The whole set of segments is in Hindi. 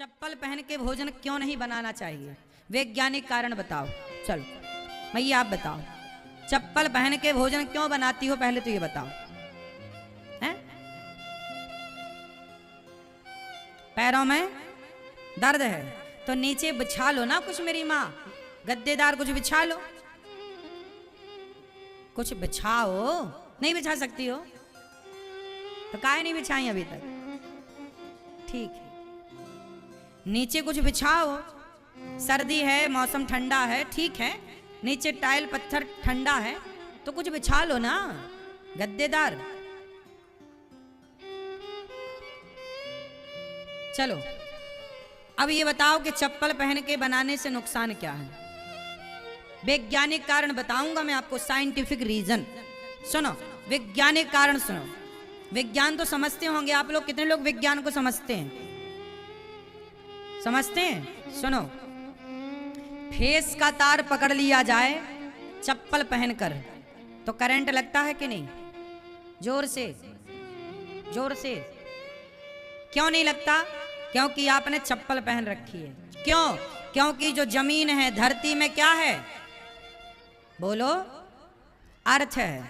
चप्पल पहन के भोजन क्यों नहीं बनाना चाहिए? वैज्ञानिक कारण बताओ। चलो भैया आप बताओ, चप्पल पहन के भोजन क्यों बनाती हो? पहले तो ये बताओ। हैं? पैरों में दर्द है तो नीचे बिछा लो ना कुछ, मेरी माँ, गद्देदार कुछ बिछा लो, कुछ बिछाओ। नहीं बिछा सकती हो तो काहे नहीं बिछाई अभी तक? ठीक है, नीचे कुछ बिछाओ। सर्दी है, मौसम ठंडा है, ठीक है, नीचे टाइल पत्थर ठंडा है तो कुछ बिछा लो ना, गद्देदार। चलो अब ये बताओ कि चप्पल पहन के बनाने से नुकसान क्या है? वैज्ञानिक कारण बताऊंगा मैं आपको, साइंटिफिक रीजन। सुनो, वैज्ञानिक कारण सुनो। विज्ञान तो समझते होंगे आप लोग, कितने लोग विज्ञान को समझते हैं? समझते हैं? सुनो, फेस का तार पकड़ लिया जाए चप्पल पहनकर तो करंट लगता है कि नहीं? जोर से, जोर से। क्यों नहीं लगता? क्योंकि आपने चप्पल पहन रखी है। क्यों? क्योंकि जो जमीन है, धरती में क्या है? बोलो, अर्थ है।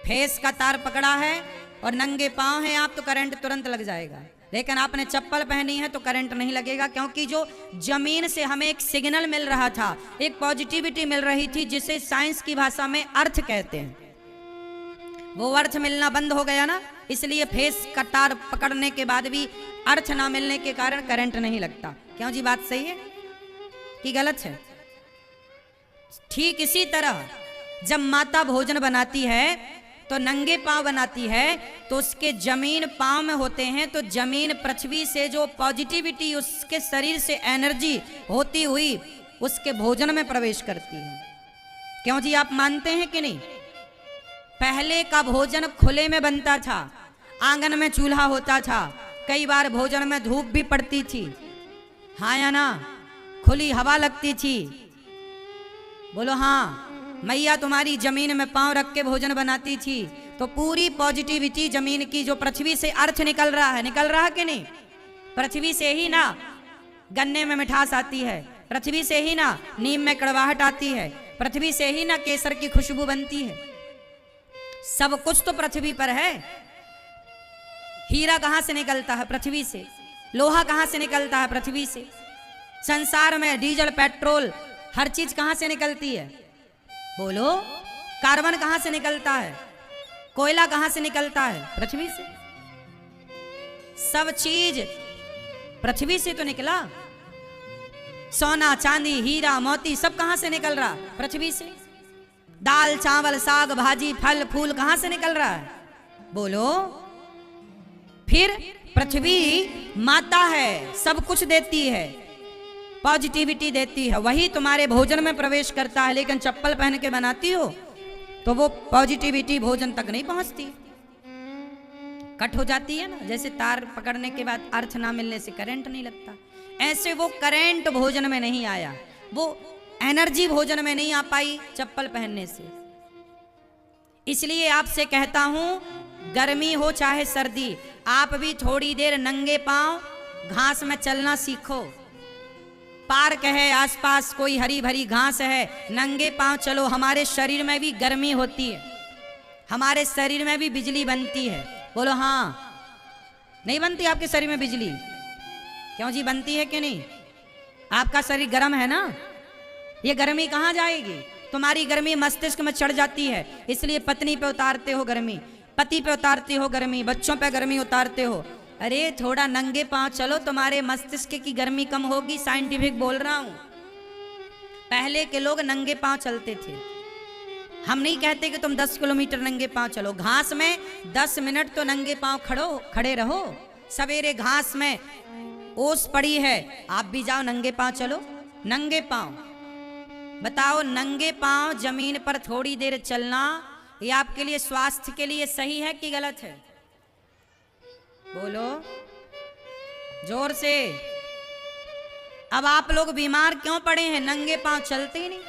फेस का तार पकड़ा है और नंगे पांव हैं आप तो करंट तुरंत लग जाएगा, लेकिन आपने चप्पल पहनी है तो करंट नहीं लगेगा, क्योंकि जो जमीन से हमें एक सिग्नल मिल रहा था, एक पॉजिटिविटी मिल रही थी, जिसे साइंस की भाषा में अर्थ कहते हैं, वो अर्थ मिलना बंद हो गया ना, इसलिए फेस का तार पकड़ने के बाद भी अर्थ ना मिलने के कारण करंट नहीं लगता। क्यों जी, बात सही है कि गलत है? ठीक इसी तरह जब माता भोजन बनाती है तो नंगे पांव बनाती है, तो उसके जमीन पांव में होते हैं, तो जमीन पृथ्वी से जो पॉजिटिविटी, उसके शरीर से एनर्जी होती हुई उसके भोजन में प्रवेश करती है। क्यों जी, आप मानते हैं कि नहीं? पहले का भोजन खुले में बनता था, आंगन में चूल्हा होता था, कई बार भोजन में धूप भी पड़ती थी, हाँ या ना? खुली हवा लगती थी। बोलो हाँ। मैया तुम्हारी जमीन में पांव रख के भोजन बनाती थी तो पूरी पॉजिटिविटी जमीन की, जो पृथ्वी से अर्थ निकल रहा है, निकल रहा कि नहीं? पृथ्वी से ही ना गन्ने में मिठास आती है, पृथ्वी से ही ना नीम में कड़वाहट आती है, पृथ्वी से ही ना केसर की खुशबू बनती है। सब कुछ तो पृथ्वी पर है। हीरा कहां से निकलता है? पृथ्वी से। लोहा कहां से निकलता है? पृथ्वी से। संसार में डीजल, पेट्रोल, हर चीज कहां से निकलती है? बोलो, कार्बन कहां से निकलता है? कोयला कहां से निकलता है? पृथ्वी से। सब चीज पृथ्वी से तो निकला। सोना, चांदी, हीरा, मोती सब कहां से निकल रहा? पृथ्वी से। दाल, चावल, साग, भाजी, फल, फूल कहां से निकल रहा है? बोलो। फिर पृथ्वी माता है, सब कुछ देती है, पॉजिटिविटी देती है, वही तुम्हारे भोजन में प्रवेश करता है, लेकिन चप्पल पहन के बनाती हो तो वो पॉजिटिविटी भोजन तक नहीं पहुंचती, कट हो जाती है ना। जैसे तार पकड़ने के बाद अर्थ ना मिलने से करंट नहीं लगता, ऐसे वो करंट भोजन में नहीं आया, वो एनर्जी भोजन में नहीं आ पाई चप्पल पहनने से। इसलिए आपसे कहता हूं, गर्मी हो चाहे सर्दी, आप भी थोड़ी देर नंगे पांव घास में चलना सीखो। पार्क है, आसपास कोई हरी भरी घास है, नंगे पांव चलो। हमारे शरीर में भी गर्मी होती है, हमारे शरीर में भी बिजली बनती है। बोलो हाँ। नहीं बनती आपके शरीर में बिजली? क्यों जी, बनती है कि नहीं? आपका शरीर गर्म है ना, ये गर्मी कहाँ जाएगी? तुम्हारी गर्मी मस्तिष्क में चढ़ जाती है, इसलिए पत्नी पे उतारते हो गर्मी, पति पे उतारते हो गर्मी, बच्चों पे गर्मी उतारते हो। अरे थोड़ा नंगे पांव चलो, तुम्हारे मस्तिष्क की गर्मी कम होगी। साइंटिफिक बोल रहा हूं। पहले के लोग नंगे पांव चलते थे। हम नहीं कहते कि तुम 10 किलोमीटर नंगे पांव चलो, घास में 10 मिनट तो नंगे पांव खड़े रहो। सवेरे घास में ओस पड़ी है, आप भी जाओ नंगे पांव चलो, नंगे पांव। बताओ, नंगे पांव जमीन पर थोड़ी देर चलना ये आपके लिए, स्वास्थ्य के लिए सही है कि गलत है? बोलो जोर से। अब आप लोग बीमार क्यों पड़े हैं? नंगे पांव चलते ही नहीं।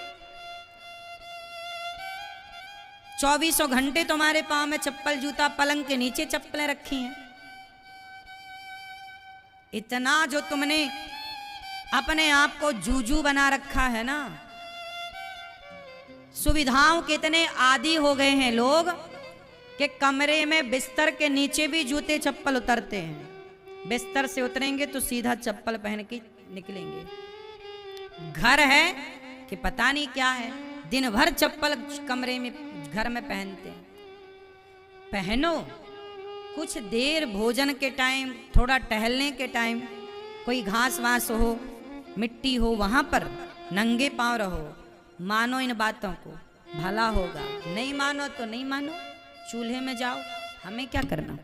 24 घंटे तुम्हारे पांव में चप्पल, जूता, पलंग के नीचे चप्पलें रखी हैं। इतना जो तुमने अपने आप को जूजू बना रखा है ना। सुविधाओं के इतने आदी हो गए हैं लोग कि कमरे में बिस्तर के नीचे भी जूते चप्पल उतरते हैं। बिस्तर से उतरेंगे तो सीधा चप्पल पहन के निकलेंगे। घर है कि पता नहीं क्या है, दिन भर चप्पल कमरे में घर में पहनते हैं। पहनो, कुछ देर भोजन के टाइम, थोड़ा टहलने के टाइम, कोई घास वास हो, मिट्टी हो, वहां पर नंगे पांव रहो। मानो इन बातों को, भला होगा। नहीं मानो तो नहीं मानो, चूल्हे में जाओ, हमें क्या करना।